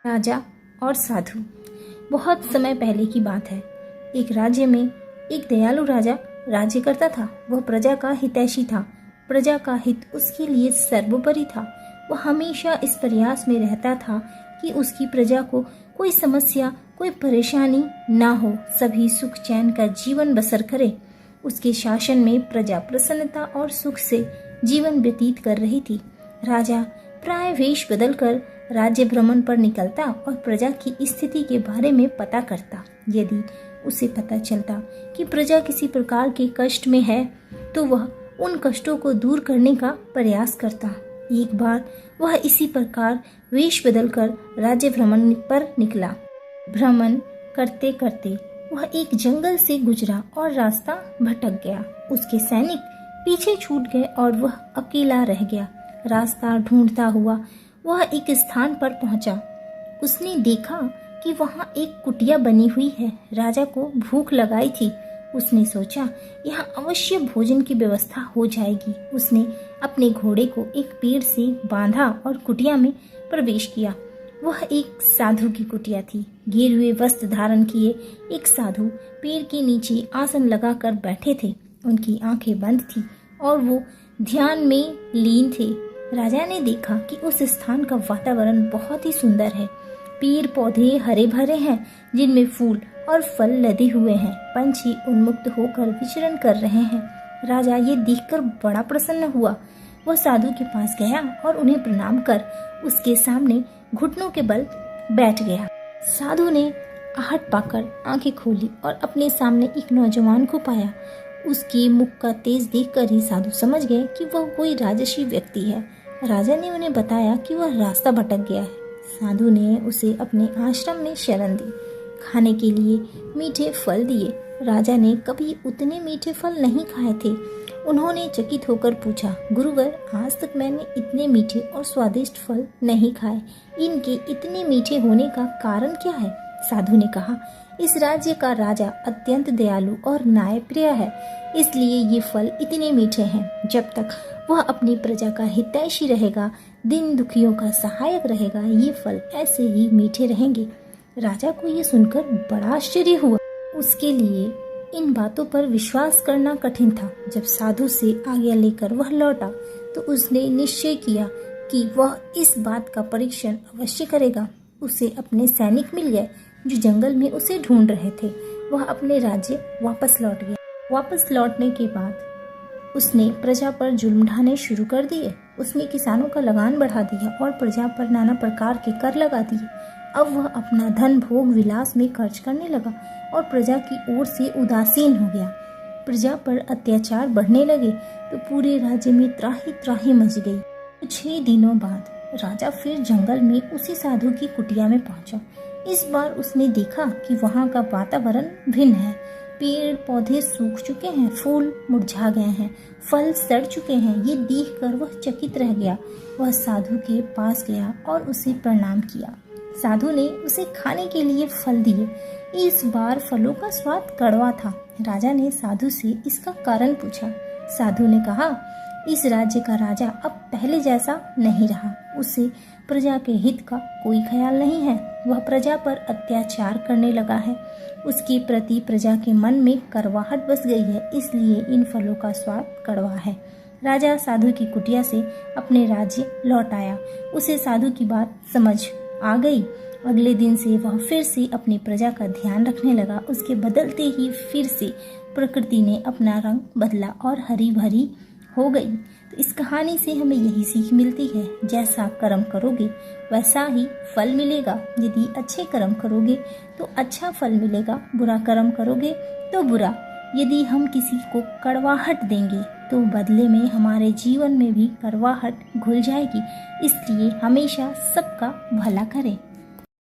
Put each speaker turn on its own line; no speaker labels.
राजा और साधु। बहुत समय पहले की बात है। एक राज्य में एक दयालु राजा राज्य करता था। वह प्रजा का हितैषी था। प्रजा का हित उसके लिए सर्वोपरि था। वह हमेशा इस प्रयास में रहता था कि उसकी प्रजा को कोई समस्या, कोई परेशानी ना हो, सभी सुख चैन का जीवन बसर करे। उसके शासन में प्रजा प्रसन्नता और सुख से जीवन व्यतीत कर रही थी। राजा प्राय वेश बदलकर राज्य भ्रमण पर निकलता और प्रजा की स्थिति के बारे में पता करता। यदि उसे पता चलता कि प्रजा किसी प्रकार के कष्ट में है तो वह उन कष्टों को दूर करने का प्रयास करता। एक बार वह इसी प्रकार वेश बदलकर राज्य भ्रमण पर निकला। भ्रमण करते करते वह एक जंगल से गुजरा और रास्ता भटक गया। उसके सैनिक पीछे छूट गए और वह अकेला रह गया। रास्ता ढूंढता हुआ वह एक स्थान पर पहुंचा। उसने देखा कि वहां एक कुटिया बनी हुई है। राजा को भूख लगाई थी। उसने सोचा यहाँ अवश्य भोजन की व्यवस्था हो जाएगी। उसने अपने घोड़े को एक पेड़ से बांधा और कुटिया में प्रवेश किया। वह एक साधु की कुटिया थी। गेरुए वस्त्र धारण किए एक साधु पेड़ के नीचे आसन लगाकर बैठे थे। उनकी आंखें बंद थी और वो ध्यान में लीन थे। राजा ने देखा कि उस स्थान का वातावरण बहुत ही सुंदर है। पेड़ पौधे हरे भरे हैं जिनमें फूल और फल लदे हुए हैं। पंछी उन्मुक्त होकर विचरण कर रहे हैं। राजा ये देखकर बड़ा प्रसन्न हुआ। वह साधु के पास गया और उन्हें प्रणाम कर उसके सामने घुटनों के बल बैठ गया। साधु ने आहट पाकर आंखें खोली और अपने सामने एक नौजवान को पाया। उसके मुख का तेज देखकर ही साधु समझ गए कि वह कोई राजसी व्यक्ति है। राजा ने उन्हें बताया कि वह रास्ता भटक गया है। साधु ने उसे अपने आश्रम में शरण दी। खाने के लिए मीठे फल दिए। राजा ने कभी उतने मीठे फल नहीं खाए थे। उन्होंने चकित होकर पूछा, गुरुवर, आज तक मैंने इतने मीठे और स्वादिष्ट फल नहीं खाए। इनके इतने मीठे होने का कारण क्या है? साधु ने कहा, इस राज्य का राजा अत्यंत दयालु और न्यायप्रिय है, इसलिए ये फल इतने मीठे हैं। जब तक वह अपनी प्रजा का हितैषी रहेगा, दिन दुखियों का सहायक रहेगा, ये फल ऐसे ही मीठे रहेंगे। राजा को ये सुनकर बड़ा आश्चर्य हुआ। उसके लिए इन बातों पर विश्वास करना कठिन था। जब साधु से आज्ञा लेकर वह लौटा तो उसने निश्चय किया कि वह इस बात का परीक्षण अवश्य करेगा। उसे अपने सैनिक मिल गए जो जंगल में उसे ढूंढ रहे थे। वह अपने राज्य वापस लौट गया। वापस लौटने के बाद उसने प्रजा पर जुल्म ढाने शुरू कर दिए। उसने किसानों का लगान बढ़ा दिया और प्रजा पर नाना प्रकार के कर लगा दिए। अब वह अपना धन भोग विलास में खर्च करने लगा और प्रजा की ओर से उदासीन हो गया। प्रजा पर अत्याचार बढ़ने लगे तो पूरे राज्य में त्राही त्राही मच गई। कुछ ही दिनों बाद राजा फिर जंगल में उसी साधु की कुटिया में पहुंचा। इस बार उसने देखा कि वहां का वातावरण भिन्न है। पेड़ पौधे सूख चुके हैं, फूल मुरझा गए हैं, फल सड़ चुके हैं। ये देखकर वह चकित रह गया। वह साधु के पास गया और उसे प्रणाम किया। साधु ने उसे खाने के लिए फल दिए। इस बार फलों का स्वाद कड़वा था। राजा ने साधु से इसका कारण पूछा। साधु ने कहा, इस राज्य का राजा अब पहले जैसा नहीं रहा। उसे प्रजा के हित का कोई ख्याल नहीं है। वह प्रजा पर अत्याचार करने लगा है। उसके प्रति प्रजा के मन में करवाहट बस गई है, इसलिए इन फलों का स्वाद कड़वा है। राजा साधु की कुटिया से अपने राज्य लौट आया। उसे साधु की बात समझ आ गई। अगले दिन से वह फिर से अपनी प्रजा का ध्यान रखने लगा। उसके बदलते ही फिर से प्रकृति ने अपना रंग बदला और हरी भरी हो गई। तो इस कहानी से हमें यही सीख मिलती है, जैसा कर्म करोगे वैसा ही फल मिलेगा। यदि अच्छे कर्म करोगे तो अच्छा फल मिलेगा, बुरा कर्म करोगे तो बुरा। यदि हम किसी को कड़वाहट देंगे तो बदले में हमारे जीवन में भी कड़वाहट घुल जाएगी। इसलिए हमेशा सबका भला करें।